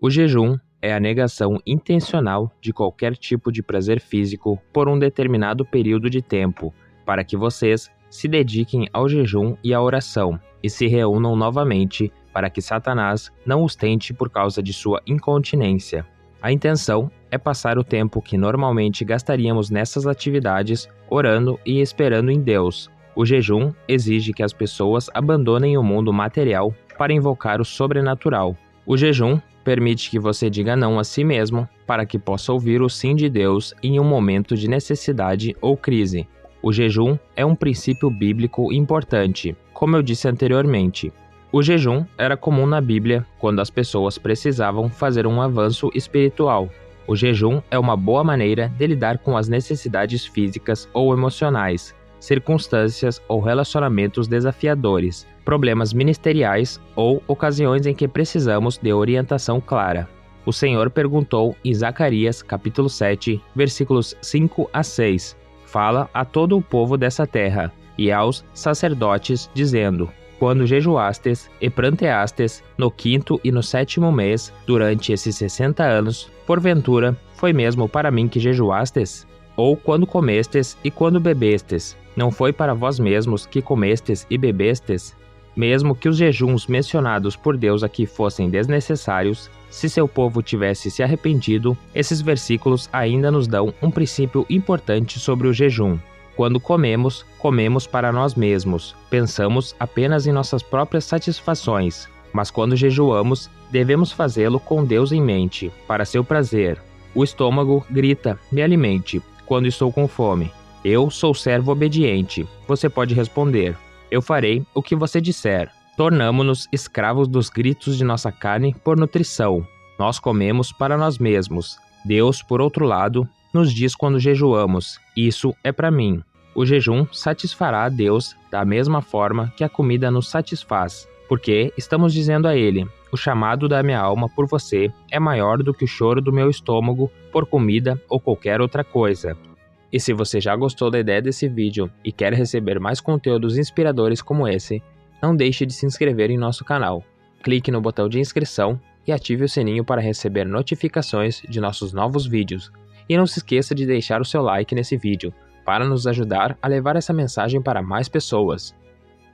O jejum é a negação intencional de qualquer tipo de prazer físico por um determinado período de tempo, para que vocês se dediquem ao jejum e à oração e se reúnam novamente para que Satanás não os tente por causa de sua incontinência. A intenção é passar o tempo que normalmente gastaríamos nessas atividades orando e esperando em Deus. O jejum exige que as pessoas abandonem o mundo material para invocar o sobrenatural. O jejum permite que você diga não a si mesmo para que possa ouvir o sim de Deus em um momento de necessidade ou crise. O jejum é um princípio bíblico importante, como eu disse anteriormente. O jejum era comum na Bíblia quando as pessoas precisavam fazer um avanço espiritual. O jejum é uma boa maneira de lidar com as necessidades físicas ou emocionais, circunstâncias ou relacionamentos desafiadores, problemas ministeriais ou ocasiões em que precisamos de orientação clara. O Senhor perguntou em Zacarias capítulo 7, versículos 5 a 6, fala a todo o povo dessa terra e aos sacerdotes, dizendo: quando jejuastes e pranteastes no 5º e no 7º mês, durante esses 60 anos, porventura, foi mesmo para mim que jejuastes? Ou quando comestes e quando bebestes, não foi para vós mesmos que comestes e bebestes? Mesmo que os jejuns mencionados por Deus aqui fossem desnecessários, se seu povo tivesse se arrependido, esses versículos ainda nos dão um princípio importante sobre o jejum. Quando comemos, comemos para nós mesmos, pensamos apenas em nossas próprias satisfações, mas quando jejuamos, devemos fazê-lo com Deus em mente, para seu prazer. O estômago grita: me alimente, quando estou com fome. Eu sou servo obediente. Você pode responder: eu farei o que você disser. Tornamo-nos escravos dos gritos de nossa carne por nutrição. Nós comemos para nós mesmos. Deus, por outro lado, nos diz quando jejuamos: isso é para mim. O jejum satisfará a Deus da mesma forma que a comida nos satisfaz, porque estamos dizendo a Ele: o chamado da minha alma por você é maior do que o choro do meu estômago por comida ou qualquer outra coisa. E se você já gostou da ideia desse vídeo e quer receber mais conteúdos inspiradores como esse, não deixe de se inscrever em nosso canal. Clique no botão de inscrição e ative o sininho para receber notificações de nossos novos vídeos. E não se esqueça de deixar o seu like nesse vídeo, para nos ajudar a levar essa mensagem para mais pessoas.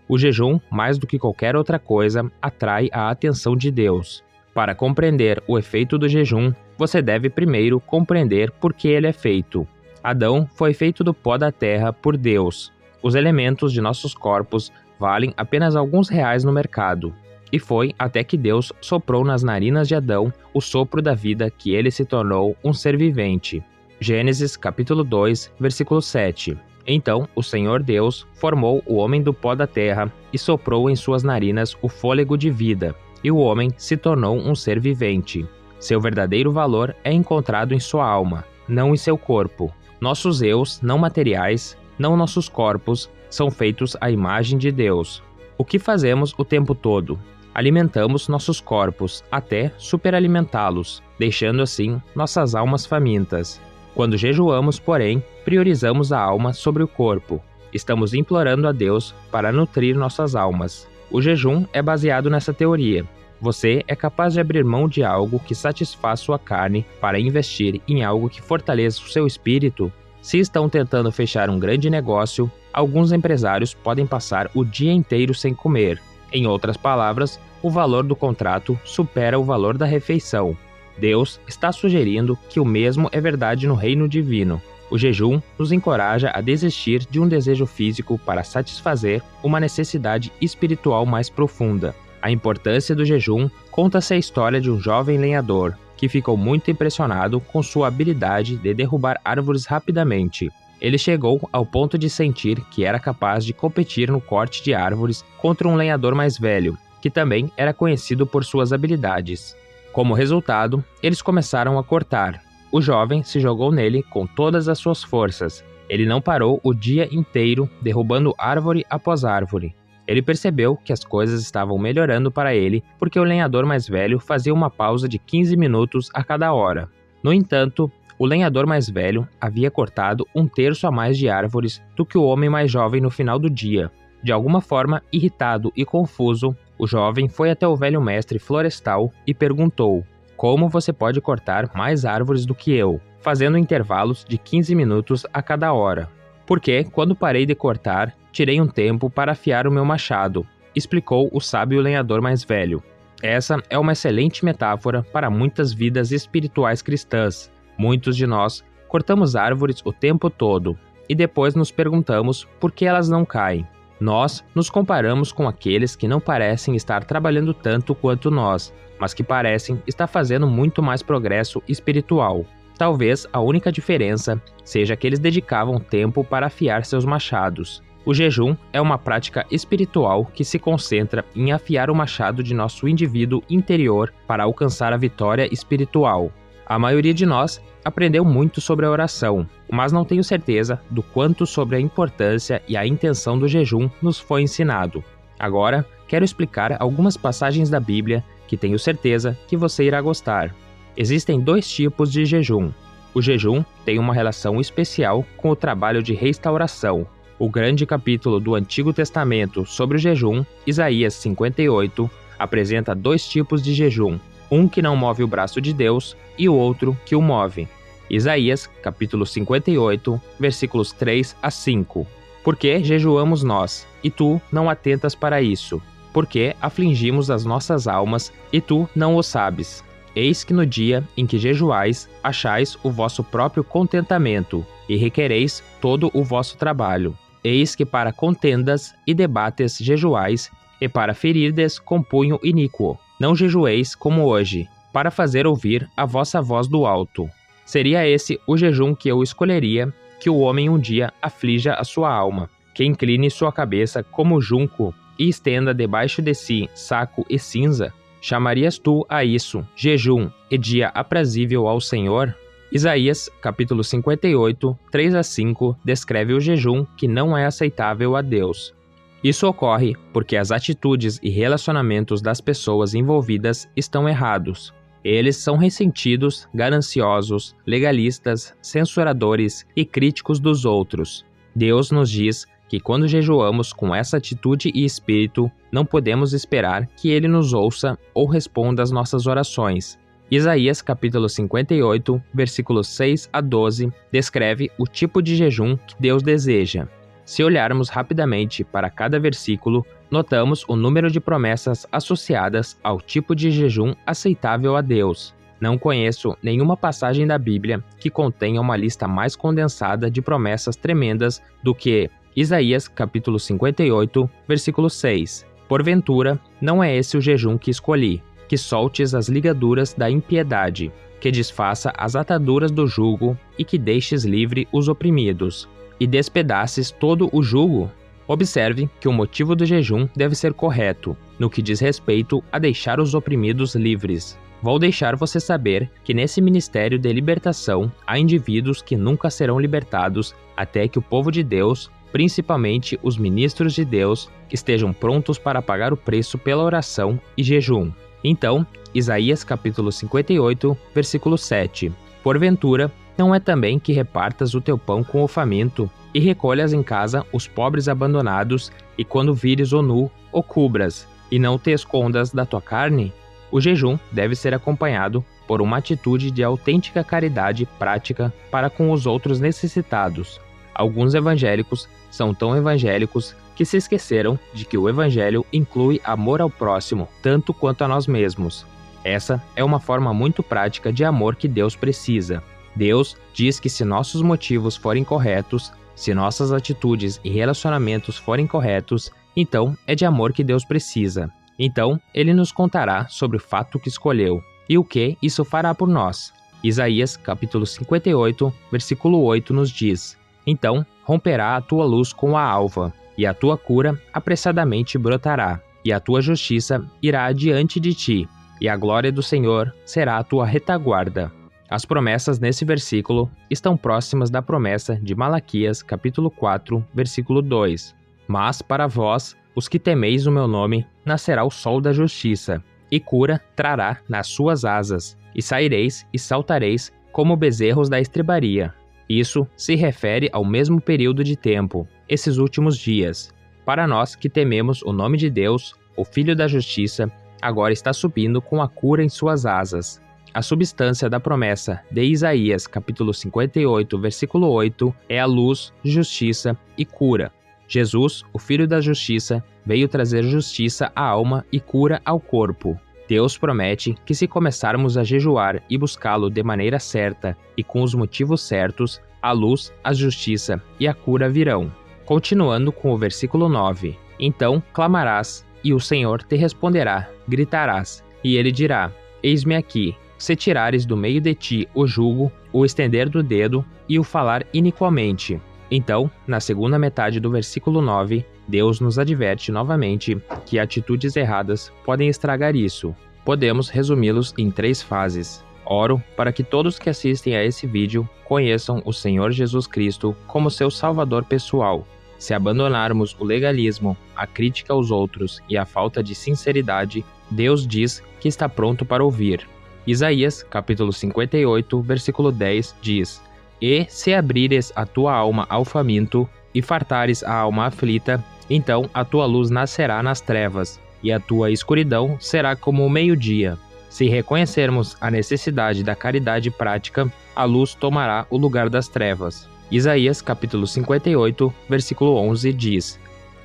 O jejum, mais do que qualquer outra coisa, atrai a atenção de Deus. Para compreender o efeito do jejum, você deve primeiro compreender por que ele é feito. Adão foi feito do pó da terra por Deus. Os elementos de nossos corpos valem apenas alguns reais no mercado. E foi até que Deus soprou nas narinas de Adão o sopro da vida que ele se tornou um ser vivente. Gênesis capítulo 2, versículo 7. Então o Senhor Deus formou o homem do pó da terra e soprou em suas narinas o fôlego de vida, e o homem se tornou um ser vivente. Seu verdadeiro valor é encontrado em sua alma, não em seu corpo. Nossos eus não materiais, não nossos corpos, são feitos à imagem de Deus. O que fazemos o tempo todo? Alimentamos nossos corpos até superalimentá-los, deixando assim nossas almas famintas. Quando jejuamos, porém, priorizamos a alma sobre o corpo. Estamos implorando a Deus para nutrir nossas almas. O jejum é baseado nessa teoria. Você é capaz de abrir mão de algo que satisfaz sua carne para investir em algo que fortaleça o seu espírito? Se estão tentando fechar um grande negócio, alguns empresários podem passar o dia inteiro sem comer. Em outras palavras, o valor do contrato supera o valor da refeição. Deus está sugerindo que o mesmo é verdade no reino divino. O jejum nos encoraja a desistir de um desejo físico para satisfazer uma necessidade espiritual mais profunda. A importância do jejum conta-se a história de um jovem lenhador que ficou muito impressionado com sua habilidade de derrubar árvores rapidamente. Ele chegou ao ponto de sentir que era capaz de competir no corte de árvores contra um lenhador mais velho, que também era conhecido por suas habilidades. Como resultado, eles começaram a cortar. O jovem se jogou nele com todas as suas forças. Ele não parou o dia inteiro, derrubando árvore após árvore. Ele percebeu que as coisas estavam melhorando para ele porque o lenhador mais velho fazia uma pausa de 15 minutos a cada hora. No entanto, o lenhador mais velho havia cortado 1/3 a mais de árvores do que o homem mais jovem no final do dia. De alguma forma, irritado e confuso, o jovem foi até o velho mestre florestal e perguntou: como você pode cortar mais árvores do que eu, fazendo intervalos de 15 minutos a cada hora. Porque, quando parei de cortar, tirei um tempo para afiar o meu machado, explicou o sábio lenhador mais velho. Essa é uma excelente metáfora para muitas vidas espirituais cristãs. Muitos de nós cortamos árvores o tempo todo e depois nos perguntamos por que elas não caem. Nós nos comparamos com aqueles que não parecem estar trabalhando tanto quanto nós, mas que parecem estar fazendo muito mais progresso espiritual. Talvez a única diferença seja que eles dedicavam tempo para afiar seus machados. O jejum é uma prática espiritual que se concentra em afiar o machado de nosso indivíduo interior para alcançar a vitória espiritual. A maioria de nós aprendeu muito sobre a oração, mas não tenho certeza do quanto sobre a importância e a intenção do jejum nos foi ensinado. Agora, quero explicar algumas passagens da Bíblia que tenho certeza que você irá gostar. Existem 2 tipos de jejum. O jejum tem uma relação especial com o trabalho de restauração. O grande capítulo do Antigo Testamento sobre o jejum, Isaías 58, apresenta 2 tipos de jejum, um que não move o braço de Deus e o outro que o move. Isaías, capítulo 58, versículos 3 a 5. Por que jejuamos nós, e tu não atentas para isso? Por que afligimos as nossas almas, e tu não o sabes? Eis que no dia em que jejuais, achais o vosso próprio contentamento, e requereis todo o vosso trabalho. Eis que para contendas e debates jejuais, e para ferirdes com punho iníquo. Não jejueis como hoje, para fazer ouvir a vossa voz do alto. Seria esse o jejum que eu escolheria, que o homem um dia aflija a sua alma, que incline sua cabeça como junco e estenda debaixo de si saco e cinza? Chamarias tu a isso jejum e dia aprazível ao Senhor? Isaías, capítulo 58, 3 a 5, descreve o jejum que não é aceitável a Deus. Isso ocorre porque as atitudes e relacionamentos das pessoas envolvidas estão errados. Eles são ressentidos, gananciosos, legalistas, censuradores e críticos dos outros. Deus nos diz que quando jejuamos com essa atitude e espírito, não podemos esperar que Ele nos ouça ou responda às nossas orações. Isaías capítulo 58, versículos 6 a 12, descreve o tipo de jejum que Deus deseja. Se olharmos rapidamente para cada versículo, notamos o número de promessas associadas ao tipo de jejum aceitável a Deus. Não conheço nenhuma passagem da Bíblia que contenha uma lista mais condensada de promessas tremendas do que Isaías capítulo 58, versículo 6. Porventura, não é esse o jejum que escolhi, que soltes as ligaduras da impiedade, que desfaça as ataduras do jugo e que deixes livre os oprimidos, e despedaces todo o jugo? Observe que o motivo do jejum deve ser correto, no que diz respeito a deixar os oprimidos livres. Vou deixar você saber que nesse ministério de libertação há indivíduos que nunca serão libertados até que o povo de Deus, principalmente os ministros de Deus, estejam prontos para pagar o preço pela oração e jejum. Então, Isaías capítulo 58, versículo 7. Porventura, não é também que repartas o teu pão com o faminto, e recolhas em casa os pobres abandonados, e quando vires o nu, o cubras, e não te escondas da tua carne? O jejum deve ser acompanhado por uma atitude de autêntica caridade prática para com os outros necessitados. Alguns evangélicos são tão evangélicos que se esqueceram de que o evangelho inclui amor ao próximo tanto quanto a nós mesmos. Essa é uma forma muito prática de amor que Deus precisa. Deus diz que se nossos motivos forem corretos, se nossas atitudes e relacionamentos forem corretos, então é de amor que Deus precisa. Então, Ele nos contará sobre o fato que escolheu e o que isso fará por nós. Isaías, capítulo 58, versículo 8 nos diz: Então romperá a tua luz com a alva, e a tua cura apressadamente brotará, e a tua justiça irá adiante de ti, e a glória do Senhor será a tua retaguarda. As promessas nesse versículo estão próximas da promessa de Malaquias, capítulo 4, versículo 2. Mas para vós, os que temeis o meu nome, nascerá o sol da justiça, e cura trará nas suas asas, e saireis e saltareis como bezerros da estrebaria. Isso se refere ao mesmo período de tempo, esses últimos dias. Para nós que tememos o nome de Deus, o Filho da Justiça agora está subindo com a cura em suas asas. A substância da promessa de Isaías, capítulo 58, versículo 8, é a luz, justiça e cura. Jesus, o Filho da Justiça, veio trazer justiça à alma e cura ao corpo. Deus promete que se começarmos a jejuar e buscá-lo de maneira certa e com os motivos certos, a luz, a justiça e a cura virão. Continuando com o versículo 9. Então clamarás, e o Senhor te responderá, gritarás, e ele dirá, eis-me aqui. Se tirares do meio de ti o jugo, o estender do dedo e o falar iniquamente. Então, na segunda metade do versículo 9, Deus nos adverte novamente que atitudes erradas podem estragar isso. Podemos resumi-los em 3 fases. Oro para que todos que assistem a esse vídeo conheçam o Senhor Jesus Cristo como seu Salvador pessoal. Se abandonarmos o legalismo, a crítica aos outros e a falta de sinceridade, Deus diz que está pronto para ouvir. Isaías, capítulo 58, versículo 10, diz: E se abrires a tua alma ao faminto, e fartares a alma aflita, então a tua luz nascerá nas trevas, e a tua escuridão será como o meio-dia. Se reconhecermos a necessidade da caridade prática, a luz tomará o lugar das trevas. Isaías, capítulo 58, versículo 11, diz: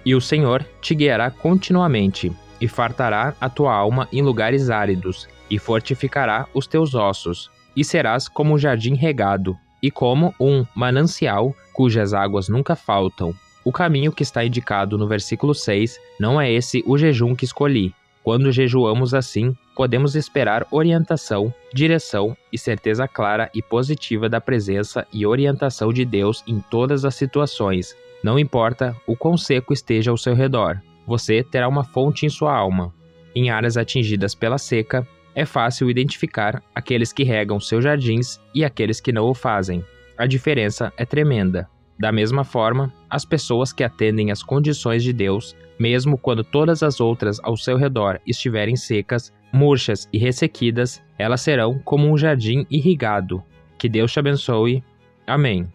E o Senhor te guiará continuamente, e fartará a tua alma em lugares áridos, e fortificará os teus ossos, e serás como um jardim regado, e como um manancial cujas águas nunca faltam. O caminho que está indicado no versículo 6 não é esse o jejum que escolhi. Quando jejuamos assim, podemos esperar orientação, direção e certeza clara e positiva da presença e orientação de Deus em todas as situações. Não importa o quão seco esteja ao seu redor, você terá uma fonte em sua alma. Em áreas atingidas pela seca, é fácil identificar aqueles que regam seus jardins e aqueles que não o fazem. A diferença é tremenda. Da mesma forma, as pessoas que atendem às condições de Deus, mesmo quando todas as outras ao seu redor estiverem secas, murchas e ressequidas, elas serão como um jardim irrigado. Que Deus te abençoe. Amém.